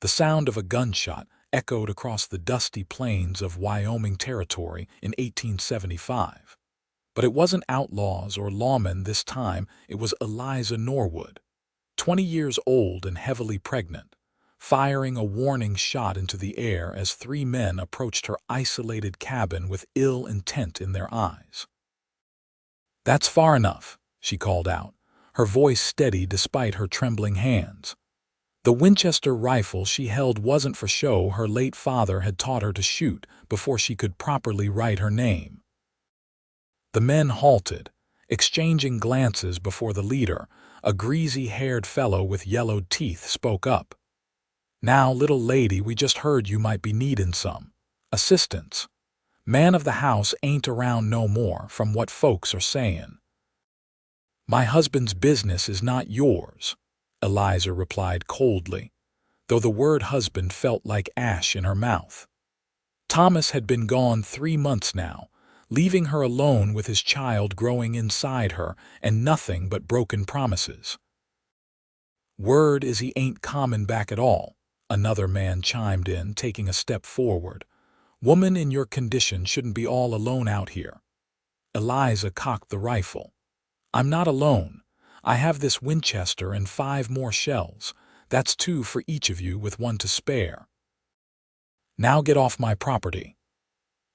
The sound of a gunshot echoed across the dusty plains of Wyoming Territory in 1875. But it wasn't outlaws or lawmen this time, it was Eliza Norwood, 20 years old and heavily pregnant, firing a warning shot into the air as three men approached her isolated cabin with ill intent in their eyes. "That's far enough," she called out, her voice steady despite her trembling hands. The Winchester rifle she held wasn't for show. Her late father had taught her to shoot before she could properly write her name. The men halted, exchanging glances before the leader, a greasy-haired fellow with yellowed teeth, spoke up. "Now, little lady, we just heard you might be needin' some assistance. Man of the house ain't around no more, from what folks are sayin'." "My husband's business is not yours," Eliza replied coldly, though the word husband felt like ash in her mouth. Thomas had been gone 3 months now, leaving her alone with his child growing inside her and nothing but broken promises. "Word is he ain't comin' back at all," another man chimed in, taking a step forward. "Woman in your condition shouldn't be all alone out here." Eliza cocked the rifle. "I'm not alone. I have this Winchester and 5 more shells. That's 2 for each of you with 1 to spare. Now get off my property."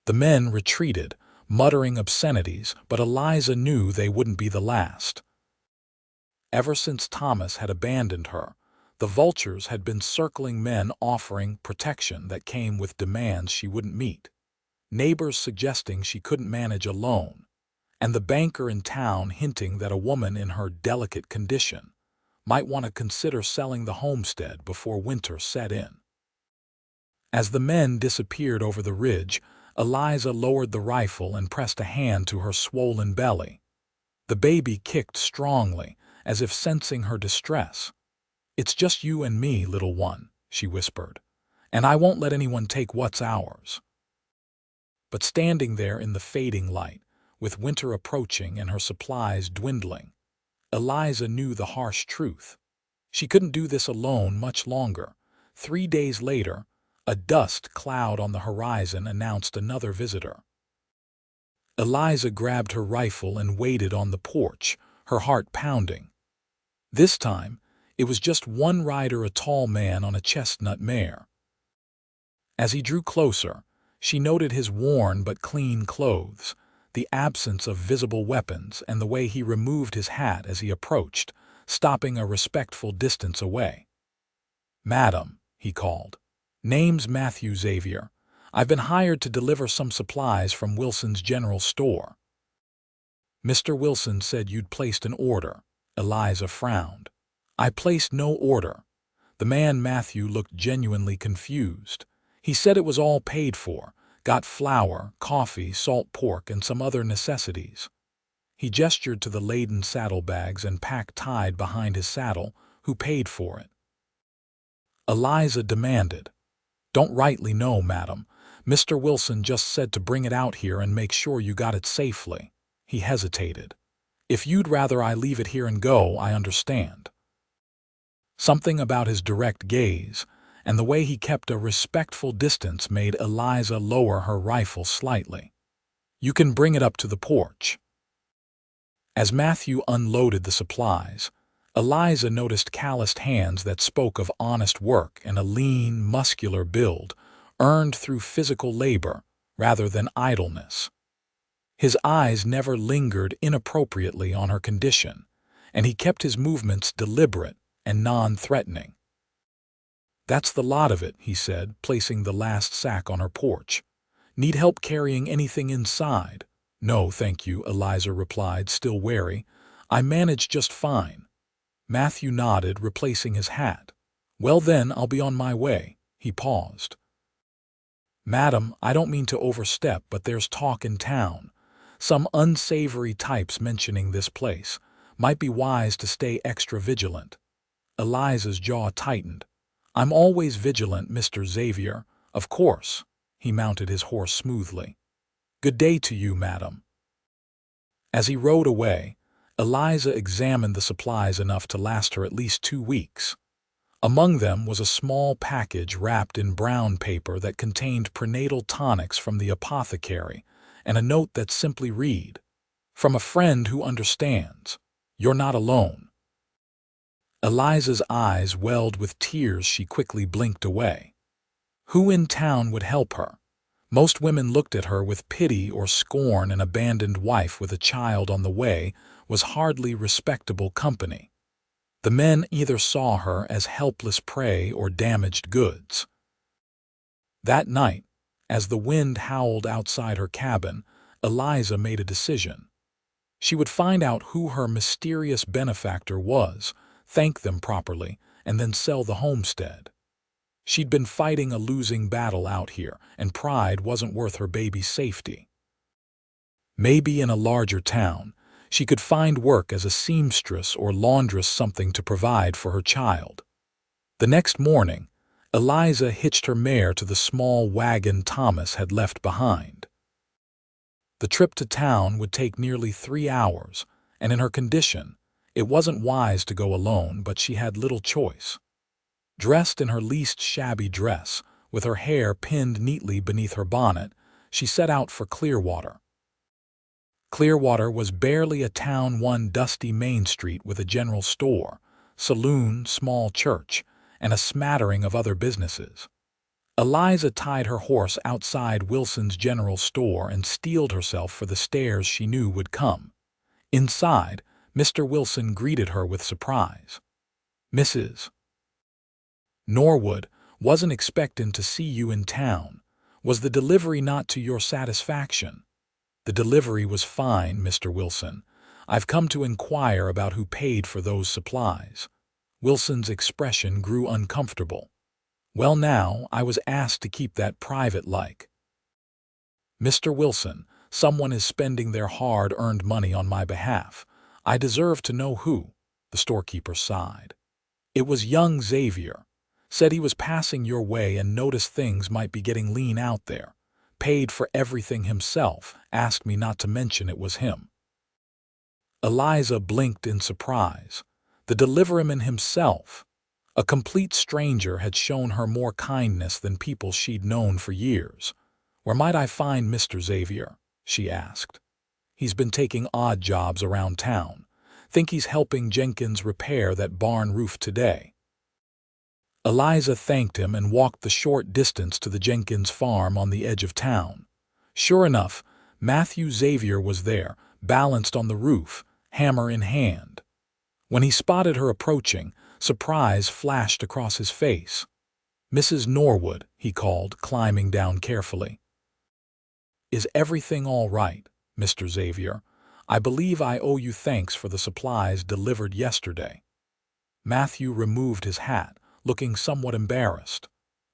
The men retreated, muttering obscenities, but Eliza knew they wouldn't be the last. Ever since Thomas had abandoned her, the vultures had been circling, men offering protection that came with demands she wouldn't meet, neighbors suggesting she couldn't manage alone, and the banker in town hinting that a woman in her delicate condition might want to consider selling the homestead before winter set in. As the men disappeared over the ridge, Eliza lowered the rifle and pressed a hand to her swollen belly. The baby kicked strongly, as if sensing her distress. "It's just you and me, little one," she whispered, "and I won't let anyone take what's ours." But standing there in the fading light, with winter approaching and her supplies dwindling, Eliza knew the harsh truth. She couldn't do this alone much longer. 3 days later, a dust cloud on the horizon announced another visitor. Eliza grabbed her rifle and waited on the porch, her heart pounding. This time, it was just one rider, a tall man on a chestnut mare. As he drew closer, she noted his worn but clean clothes, the absence of visible weapons, and the way he removed his hat as he approached, stopping a respectful distance away. "Madam," he called. "Name's Matthew Xavier. I've been hired to deliver some supplies from Wilson's General Store." "Mr. Wilson said you'd placed an order." Eliza frowned. "I placed no order." The man Matthew looked genuinely confused. "He said it was all paid for. Got flour, coffee, salt pork, and some other necessities." He gestured to the laden saddlebags and pack tied behind his saddle. "Who paid for it?" Eliza demanded. "Don't rightly know, madam. Mr. Wilson just said to bring it out here and make sure you got it safely." He hesitated. "If you'd rather I leave it here and go, I understand." Something about his direct gaze and the way he kept a respectful distance made Eliza lower her rifle slightly. "You can bring it up to the porch." As Matthew unloaded the supplies, Eliza noticed calloused hands that spoke of honest work and a lean, muscular build earned through physical labor rather than idleness. His eyes never lingered inappropriately on her condition, and he kept his movements deliberate and non-threatening. "That's the lot of it," he said, placing the last sack on her porch. "Need help carrying anything inside?" "No, thank you," Eliza replied, still wary. "I manage just fine." Matthew nodded, replacing his hat. "Well then, I'll be on my way." He paused. "Madam, I don't mean to overstep, but there's talk in town. Some unsavory types mentioning this place. Might be wise to stay extra vigilant." Eliza's jaw tightened. "I'm always vigilant, Mr. Xavier. Of course." He mounted his horse smoothly. "Good day to you, madam." As he rode away, Eliza examined the supplies enough to last her at least 2 weeks. Among them was a small package wrapped in brown paper that contained prenatal tonics from the apothecary and a note that simply read, "From a friend who understands. You're not alone." Eliza's eyes welled with tears. She quickly blinked away. Who in town would help her? Most women looked at her with pity or scorn. An abandoned wife with a child on the way was hardly respectable company. The men either saw her as helpless prey or damaged goods. That night, as the wind howled outside her cabin, Eliza made a decision. She would find out who her mysterious benefactor was, thank them properly, and then sell the homestead. She'd been fighting a losing battle out here, and pride wasn't worth her baby's safety. Maybe in a larger town, she could find work as a seamstress or laundress, something to provide for her child. The next morning, Eliza hitched her mare to the small wagon Thomas had left behind. The trip to town would take nearly 3 hours, and in her condition, it wasn't wise to go alone, but she had little choice. Dressed in her least shabby dress, with her hair pinned neatly beneath her bonnet, she set out for Clearwater. Clearwater was barely a town, one dusty main street with a general store, saloon, small church, and a smattering of other businesses. Eliza tied her horse outside Wilson's general store and steeled herself for the stares she knew would come. Inside, Mr. Wilson greeted her with surprise. "Mrs. Norwood, wasn't expectin' to see you in town. Was the delivery not to your satisfaction?" "The delivery was fine, Mr. Wilson. I've come to inquire about who paid for those supplies." Wilson's expression grew uncomfortable. "Well now, I was asked to keep that private-like." "Mr. Wilson, someone is spending their hard-earned money on my behalf. I deserve to know who." The storekeeper sighed. "It was young Xavier. Said he was passing your way and noticed things might be getting lean out there. Paid for everything himself, asked me not to mention it was him." Eliza blinked in surprise. The deliveryman himself. A complete stranger had shown her more kindness than people she'd known for years. "Where might I find Mr. Xavier?" she asked. "He's been taking odd jobs around town. Think he's helping Jenkins repair that barn roof today." Eliza thanked him and walked the short distance to the Jenkins farm on the edge of town. Sure enough, Matthew Xavier was there, balanced on the roof, hammer in hand. When he spotted her approaching, surprise flashed across his face. "Mrs. Norwood," he called, climbing down carefully. "Is everything all right, Mr. Xavier? I believe I owe you thanks for the supplies delivered yesterday." Matthew removed his hat, looking somewhat embarrassed.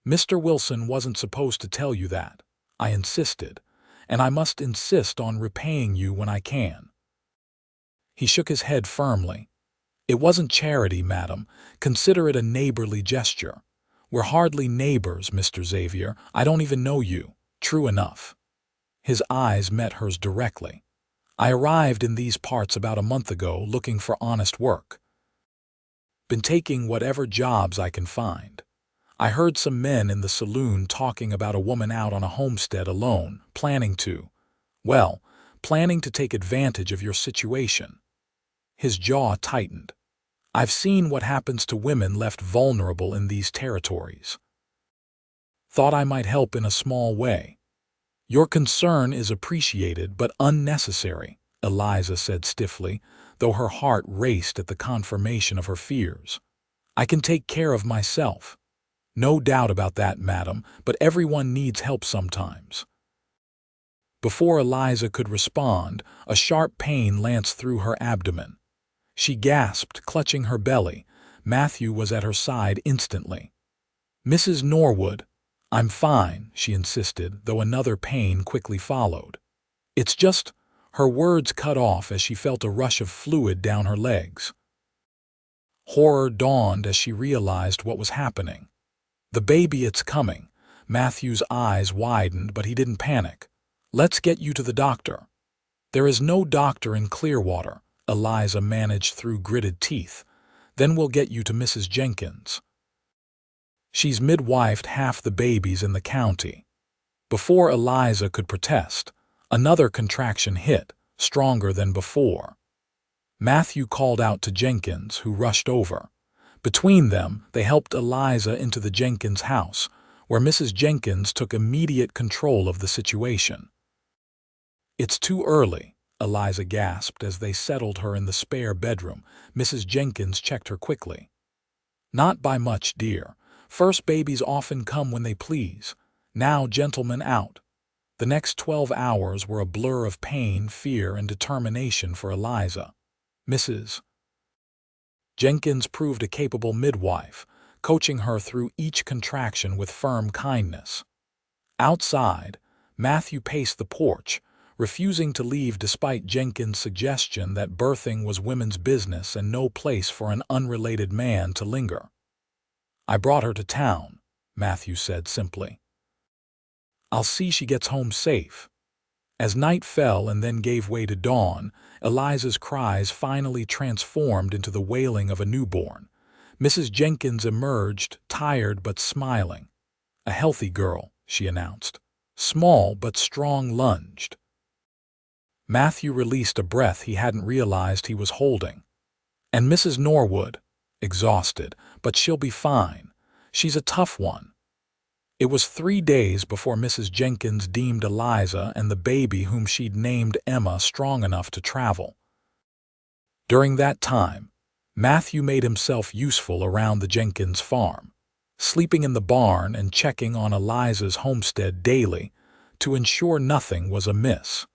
"Mr. Wilson wasn't supposed to tell you that. I insisted, and I must insist on repaying you when I can." He shook his head firmly. "It wasn't charity, madam. Consider it a neighborly gesture. We're hardly neighbors, Mr. Xavier. I don't even know you." "True enough." His eyes met hers directly. "I arrived in these parts about a month ago looking for honest work. Been taking whatever jobs I can find. I heard some men in the saloon talking about a woman out on a homestead alone, planning to take advantage of your situation." His jaw tightened. "I've seen what happens to women left vulnerable in these territories. Thought I might help in a small way." "Your concern is appreciated but unnecessary," Eliza said stiffly, though her heart raced at the confirmation of her fears. "I can take care of myself." "No doubt about that, madam, but everyone needs help sometimes." Before Eliza could respond, a sharp pain lanced through her abdomen. She gasped, clutching her belly. Matthew was at her side instantly. "Mrs. Norwood." "I'm fine," she insisted, though another pain quickly followed. "It's just—" Her words cut off as she felt a rush of fluid down her legs. Horror dawned as she realized what was happening. "The baby, it's coming." Matthew's eyes widened, but he didn't panic. "Let's get you to the doctor." "There is no doctor in Clearwater," Eliza managed through gritted teeth. "Then we'll get you to Mrs. Jenkins." She's midwifed half the babies in the county." Before Eliza could protest, another contraction hit, stronger than before. Matthew called out to Jenkins, who rushed over. Between them, they helped Eliza into the Jenkins house, where Mrs. Jenkins took immediate control of the situation. "It's too early," Eliza gasped as they settled her in the spare bedroom. Mrs. Jenkins checked her quickly. "Not by much, dear. First babies often come when they please. Now, gentlemen, out." The next 12 hours were a blur of pain, fear, and determination for Eliza. Mrs. Jenkins proved a capable midwife, coaching her through each contraction with firm kindness. Outside, Matthew paced the porch, refusing to leave despite Jenkins' suggestion that birthing was women's business and no place for an unrelated man to linger. "I brought her to town," Matthew said simply. "I'll see she gets home safe." As night fell and then gave way to dawn, Eliza's cries finally transformed into the wailing of a newborn. Mrs. Jenkins emerged, tired but smiling. "A healthy girl," she announced. "Small but strong lunged." Matthew released a breath he hadn't realized he was holding. "And Mrs. Norwood?" "Exhausted, but she'll be fine. She's a tough one." It was 3 days before Mrs. Jenkins deemed Eliza and the baby whom she'd named Emma strong enough to travel. During that time, Matthew made himself useful around the Jenkins farm, sleeping in the barn and checking on Eliza's homestead daily to ensure nothing was amiss.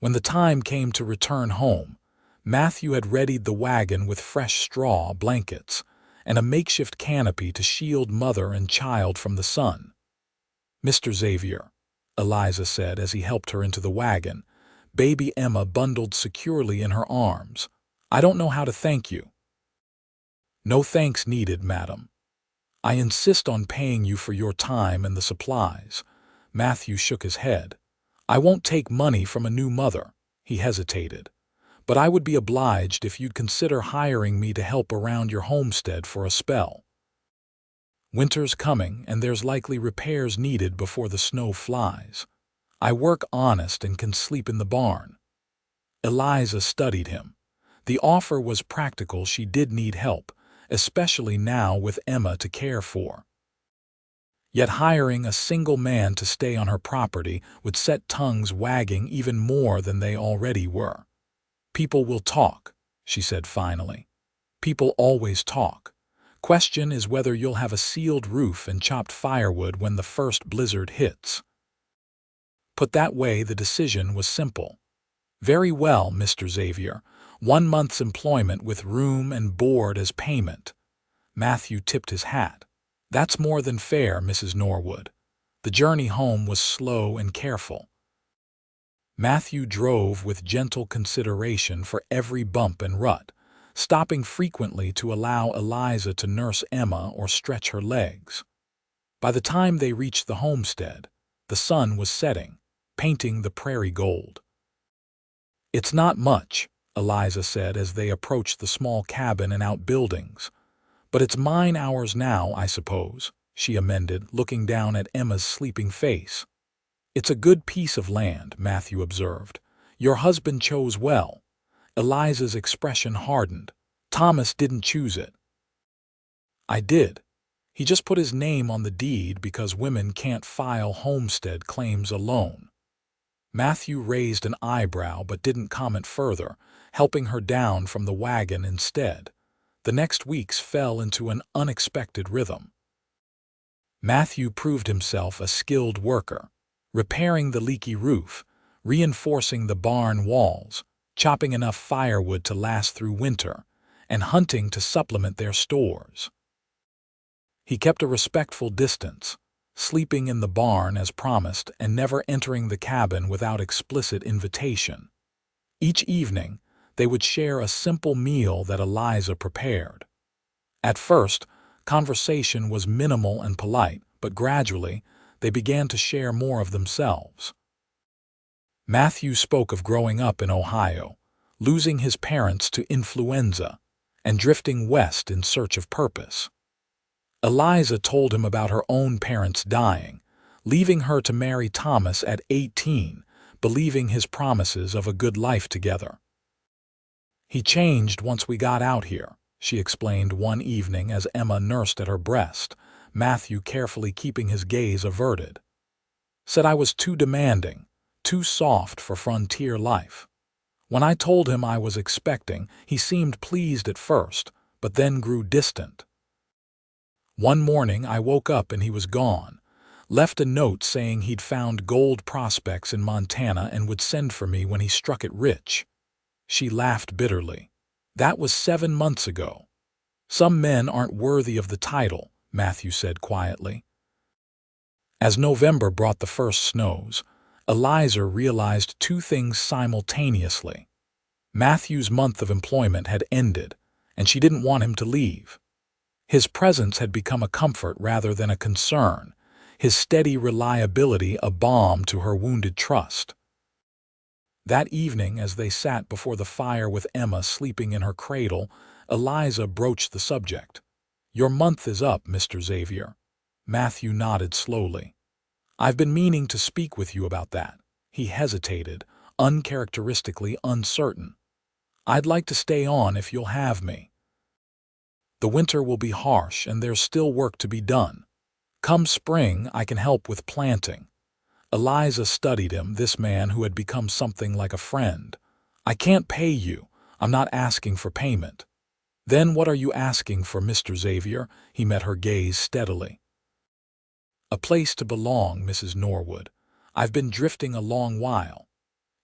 When the time came to return home, Matthew had readied the wagon with fresh straw, blankets, and a makeshift canopy to shield mother and child from the sun. "Mr. Xavier," Eliza said as he helped her into the wagon, baby Emma bundled securely in her arms, "I don't know how to thank you." "No thanks needed, madam. I insist on paying you for your time and the supplies." Matthew shook his head. "I won't take money from a new mother." He hesitated. "But I would be obliged if you'd consider hiring me to help around your homestead for a spell. Winter's coming, and there's likely repairs needed before the snow flies. I work honest and can sleep in the barn." Eliza studied him. The offer was practical. She did need help, especially now with Emma to care for. Yet hiring a single man to stay on her property would set tongues wagging even more than they already were. "People will talk," she said finally. "People always talk. Question is whether you'll have a sealed roof and chopped firewood when the first blizzard hits." Put that way, the decision was simple. "Very well, Mr. Xavier. 1 month's employment with room and board as payment." Matthew tipped his hat. "That's more than fair, Mrs. Norwood." The journey home was slow and careful. Matthew drove with gentle consideration for every bump and rut, stopping frequently to allow Eliza to nurse Emma or stretch her legs. By the time they reached the homestead, the sun was setting, painting the prairie gold. "It's not much," Eliza said as they approached the small cabin and outbuildings. "But it's mine hours now, I suppose," she amended, looking down at Emma's sleeping face. "It's a good piece of land," Matthew observed. "Your husband chose well." Eliza's expression hardened. "Thomas didn't choose it." "I did. He just put his name on the deed because women can't file homestead claims alone." Matthew raised an eyebrow but didn't comment further, helping her down from the wagon instead. The next weeks fell into an unexpected rhythm. Matthew proved himself a skilled worker, repairing the leaky roof, reinforcing the barn walls, chopping enough firewood to last through winter, and hunting to supplement their stores. He kept a respectful distance, sleeping in the barn as promised and never entering the cabin without explicit invitation. Each evening, they would share a simple meal that Eliza prepared. At first, conversation was minimal and polite, but gradually, they began to share more of themselves. Matthew spoke of growing up in Ohio, losing his parents to influenza, and drifting west in search of purpose. Eliza told him about her own parents dying, leaving her to marry Thomas at 18, believing his promises of a good life together. "He changed once we got out here," she explained one evening as Emma nursed at her breast, Matthew carefully keeping his gaze averted. "Said I was too demanding, too soft for frontier life. When I told him I was expecting, he seemed pleased at first, but then grew distant. One morning I woke up and he was gone. Left a note saying he'd found gold prospects in Montana and would send for me when he struck it rich." She laughed bitterly. "That was 7 months ago. Some men aren't worthy of the title," Matthew said quietly. As November brought the first snows, Eliza realized two things simultaneously. Matthew's month of employment had ended, and she didn't want him to leave. His presence had become a comfort rather than a concern, his steady reliability a balm to her wounded trust. That evening, as they sat before the fire with Emma sleeping in her cradle, Eliza broached the subject. "Your month is up, Mr. Xavier." Matthew nodded slowly. "I've been meaning to speak with you about that." He hesitated, uncharacteristically uncertain. "I'd like to stay on if you'll have me. The winter will be harsh and there's still work to be done. Come spring, I can help with planting." Eliza studied him, this man who had become something like a friend. "I can't pay you. I'm not asking for payment." "Then what are you asking for, Mr. Xavier?" He met her gaze steadily. "A place to belong, Mrs. Norwood. I've been drifting a long while.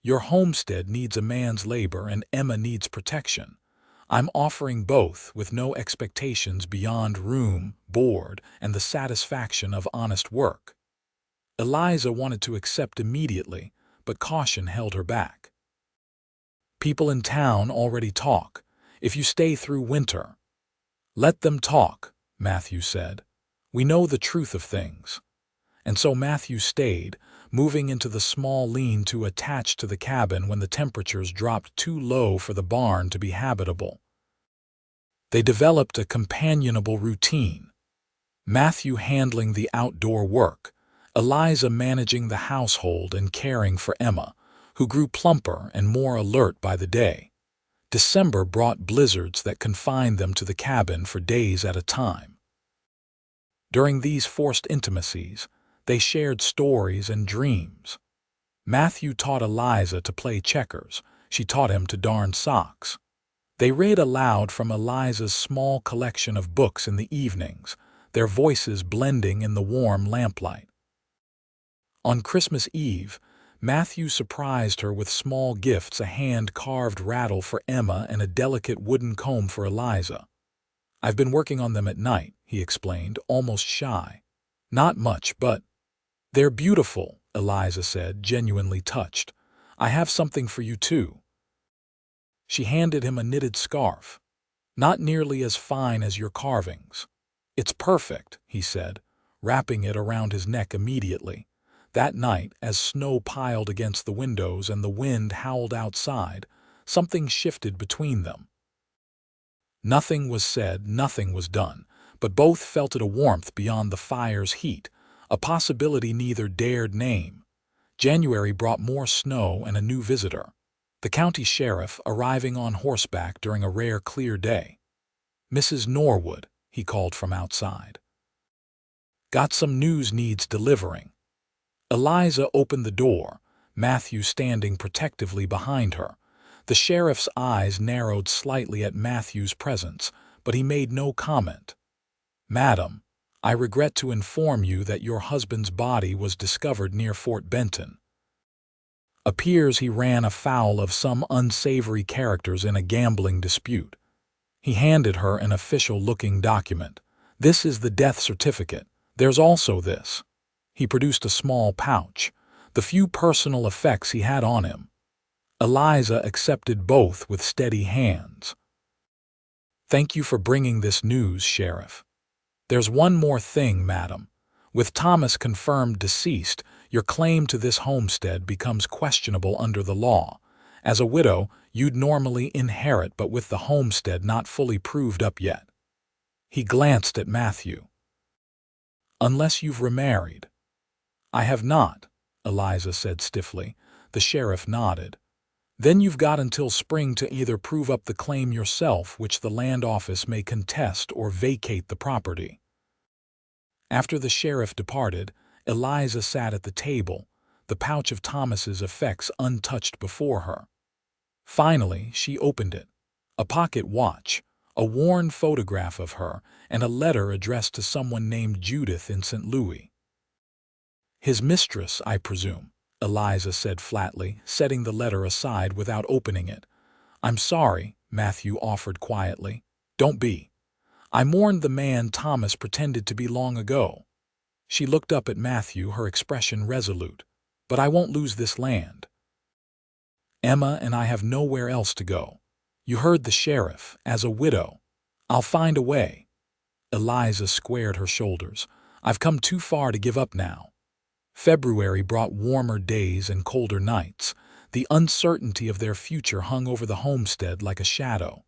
Your homestead needs a man's labor and Emma needs protection. I'm offering both with no expectations beyond room, board, and the satisfaction of honest work." Eliza wanted to accept immediately, but caution held her back. "People in town already talk. If you stay through winter—" "Let them talk," Matthew said. "We know the truth of things." And so Matthew stayed, moving into the small lean-to attached to the cabin when the temperatures dropped too low for the barn to be habitable. They developed a companionable routine. Matthew handling the outdoor work, Eliza managing the household and caring for Emma, who grew plumper and more alert by the day. December brought blizzards that confined them to the cabin for days at a time. During these forced intimacies, they shared stories and dreams. Matthew taught Eliza to play checkers. She taught him to darn socks. They read aloud from Eliza's small collection of books in the evenings, their voices blending in the warm lamplight. On Christmas Eve, Matthew surprised her with small gifts, a hand-carved rattle for Emma and a delicate wooden comb for Eliza. "I've been working on them at night," he explained, almost shy. "Not much, but—" "They're beautiful," Eliza said, genuinely touched. "I have something for you, too." She handed him a knitted scarf. "Not nearly as fine as your carvings." "It's perfect," he said, wrapping it around his neck immediately. That night, as snow piled against the windows and the wind howled outside, something shifted between them. Nothing was said, nothing was done, but both felt it, a warmth beyond the fire's heat, a possibility neither dared name. January brought more snow and a new visitor. The county sheriff, arriving on horseback during a rare clear day. "Mrs. Norwood," he called from outside. "Got some news needs delivering." Eliza opened the door, Matthew standing protectively behind her. The sheriff's eyes narrowed slightly at Matthew's presence, but he made no comment. "Madam, I regret to inform you that your husband's body was discovered near Fort Benton. Appears he ran afoul of some unsavory characters in a gambling dispute." He handed her an official-looking document. "This is the death certificate. There's also this." He produced a small pouch, the few personal effects he had on him. Eliza accepted both with steady hands. "Thank you for bringing this news, Sheriff. There's one more thing, madam. With Thomas confirmed deceased, your claim to this homestead becomes questionable under the law. As a widow, you'd normally inherit, but with the homestead not fully proved up yet." He glanced at Matthew. Unless you've remarried. I have not, Eliza said stiffly. The sheriff nodded. Then you've got until spring to either prove up the claim yourself, which the land office may contest, or vacate the property. After the sheriff departed, Eliza sat at the table, the pouch of Thomas's effects untouched before her. Finally, she opened it. A pocket watch, a worn photograph of her, and a letter addressed to someone named Judith in St. Louis. His mistress, I presume, Eliza said flatly, setting the letter aside without opening it. I'm sorry, Matthew offered quietly. Don't be. I mourned the man Thomas pretended to be long ago. She looked up at Matthew, her expression resolute. But I won't lose this land. Emma and I have nowhere else to go. You heard the sheriff, as a widow. I'll find a way. Eliza squared her shoulders. I've come too far to give up now. February brought warmer days and colder nights. The uncertainty of their future hung over the homestead like a shadow.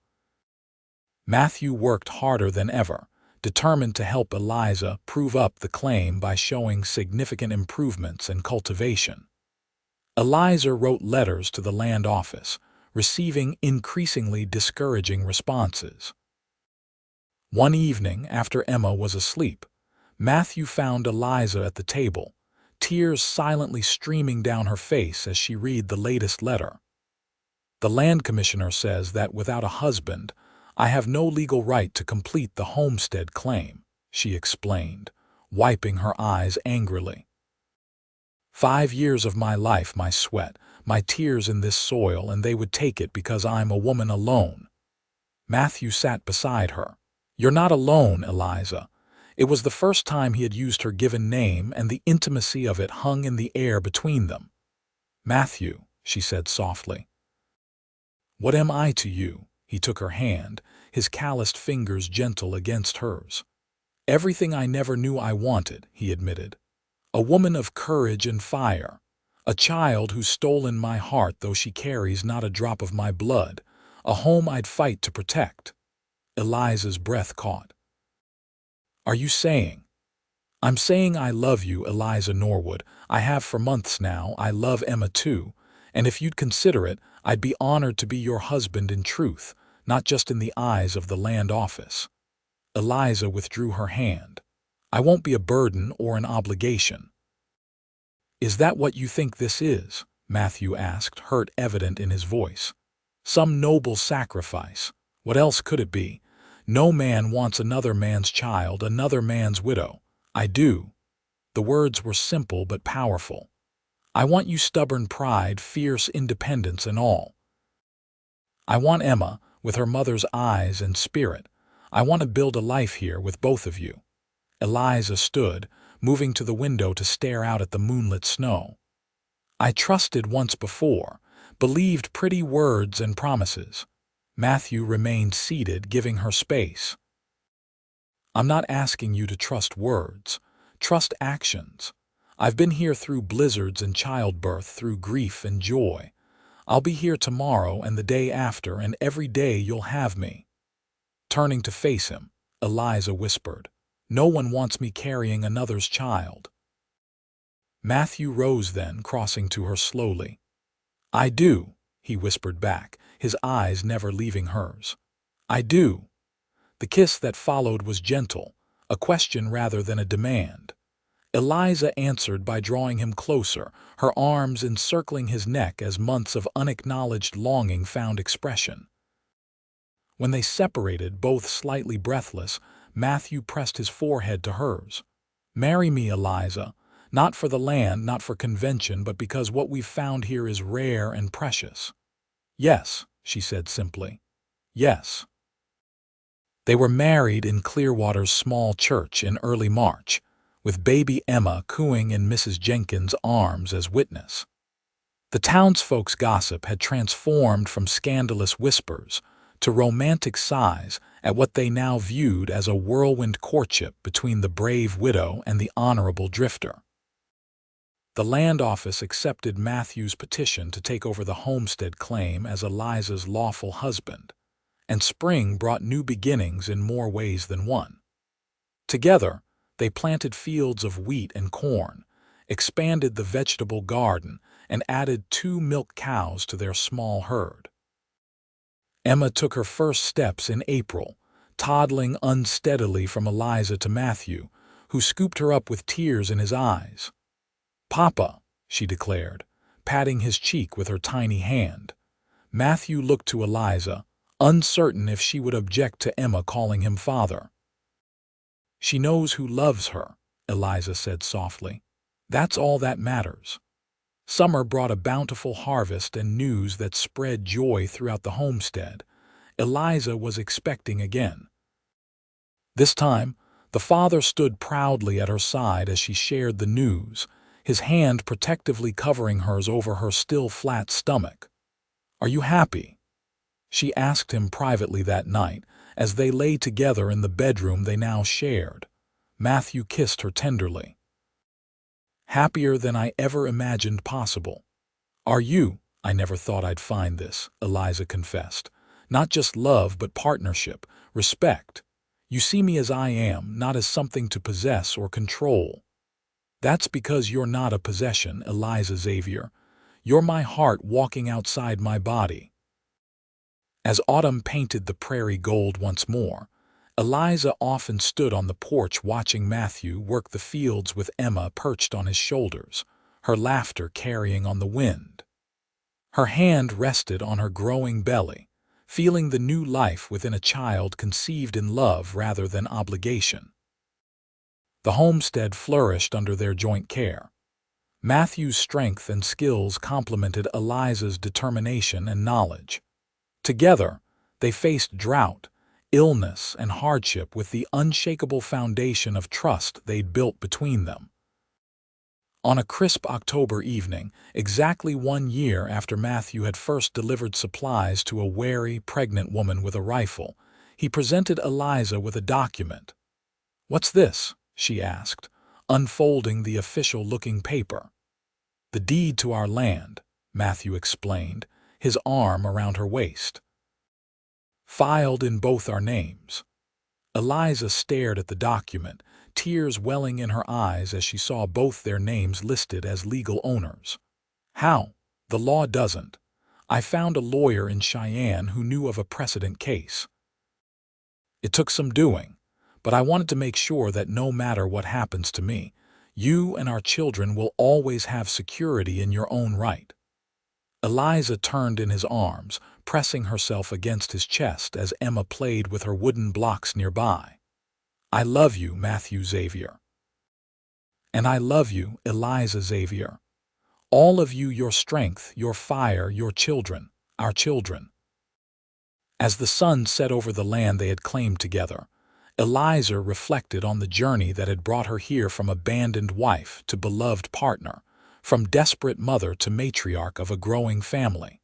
Matthew worked harder than ever, determined to help Eliza prove up the claim by showing significant improvements in cultivation. Eliza wrote letters to the land office, receiving increasingly discouraging responses. One evening, after Emma was asleep, Matthew found Eliza at the table, tears silently streaming down her face as she read the latest letter. The land commissioner says that without a husband, I have no legal right to complete the homestead claim, she explained, wiping her eyes angrily. 5 years of my life, my sweat, my tears in this soil, and they would take it because I'm a woman alone. Matthew sat beside her. You're not alone, Eliza. It was the first time he had used her given name, and the intimacy of it hung in the air between them. Matthew, she said softly. What am I to you? He took her hand, his calloused fingers gentle against hers. Everything I never knew I wanted, he admitted. A woman of courage and fire. A child who's stolen my heart though she carries not a drop of my blood. A home I'd fight to protect. Eliza's breath caught. Are you saying? I'm saying I love you, Eliza Norwood. I have for months now. I love Emma too. And if you'd consider it, I'd be honored to be your husband in truth, not just in the eyes of the land office. Eliza withdrew her hand. I won't be a burden or an obligation. Is that what you think this is? Matthew asked, hurt evident in his voice. Some noble sacrifice. What else could it be? No man wants another man's child, another man's widow. I do. The words were simple but powerful. I want you stubborn pride, fierce independence and all. I want Emma, with her mother's eyes and spirit. I want to build a life here with both of you. Eliza stood, moving to the window to stare out at the moonlit snow. I trusted once before, believed pretty words and promises. Matthew remained seated, giving her space. I'm not asking you to trust words. Trust actions. I've been here through blizzards and childbirth, through grief and joy. I'll be here tomorrow and the day after, and every day you'll have me. Turning to face him, Eliza whispered, No one wants me carrying another's child. Matthew rose then, crossing to her slowly. I do, he whispered back, his eyes never leaving hers. I do. The kiss that followed was gentle, a question rather than a demand. Eliza answered by drawing him closer, her arms encircling his neck as months of unacknowledged longing found expression. When they separated, both slightly breathless, Matthew pressed his forehead to hers. Marry me, Eliza, not for the land, not for convention, but because what we've found here is rare and precious. Yes, she said simply. Yes. They were married in Clearwater's small church in early March, with baby Emma cooing in Mrs. Jenkins' arms as witness. The townsfolk's gossip had transformed from scandalous whispers to romantic sighs at what they now viewed as a whirlwind courtship between the brave widow and the honorable drifter. The land office accepted Matthew's petition to take over the homestead claim as Eliza's lawful husband, and spring brought new beginnings in more ways than one. Together, They planted fields of wheat and corn, expanded the vegetable garden, and added 2 milk cows to their small herd. Emma took her first steps in April, toddling unsteadily from Eliza to Matthew, who scooped her up with tears in his eyes. "Papa," she declared, patting his cheek with her tiny hand. Matthew looked to Eliza, uncertain if she would object to Emma calling him father. "She knows who loves her," Eliza said softly. "That's all that matters." Summer brought a bountiful harvest and news that spread joy throughout the homestead. Eliza was expecting again. This time, the father stood proudly at her side as she shared the news, his hand protectively covering hers over her still flat stomach. "Are you happy?" she asked him privately that night, as they lay together in the bedroom they now shared. Matthew kissed her tenderly. "Happier than I ever imagined possible." "Are you?" "I never thought I'd find this," Eliza confessed. "Not just love, but partnership, respect. You see me as I am, not as something to possess or control." "That's because you're not a possession, Eliza Xavier. You're my heart walking outside my body." As autumn painted the prairie gold once more, Eliza often stood on the porch watching Matthew work the fields with Emma perched on his shoulders, her laughter carrying on the wind. Her hand rested on her growing belly, feeling the new life within a child conceived in love rather than obligation. The homestead flourished under their joint care. Matthew's strength and skills complemented Eliza's determination and knowledge. Together, they faced drought, illness, and hardship with the unshakable foundation of trust they'd built between them. On a crisp October evening, exactly 1 year after Matthew had first delivered supplies to a wary, pregnant woman with a rifle, he presented Eliza with a document. "What's this?" she asked, unfolding the official-looking paper. "The deed to our land," Matthew explained, his arm around her waist. "Filed in both our names." Eliza stared at the document, tears welling in her eyes as she saw both their names listed as legal owners. "How? The law doesn't. I found a lawyer in Cheyenne who knew of a precedent case. It took some doing, but I wanted to make sure that no matter what happens to me, you and our children will always have security in your own right." Eliza turned in his arms, pressing herself against his chest as Emma played with her wooden blocks nearby. "I love you, Matthew Xavier." "And I love you, Eliza Xavier. All of you, your strength, your fire, your children, our children." As the sun set over the land they had claimed together, Eliza reflected on the journey that had brought her here from abandoned wife to beloved partner, from desperate mother to matriarch of a growing family.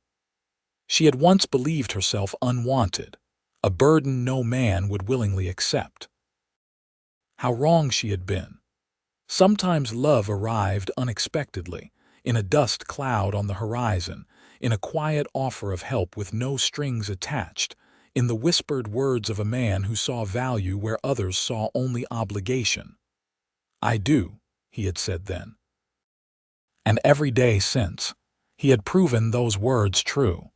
She had once believed herself unwanted, a burden no man would willingly accept. How wrong she had been. Sometimes love arrived unexpectedly, in a dust cloud on the horizon, in a quiet offer of help with no strings attached, in the whispered words of a man who saw value where others saw only obligation. "I do," he had said then. And every day since, he had proven those words true.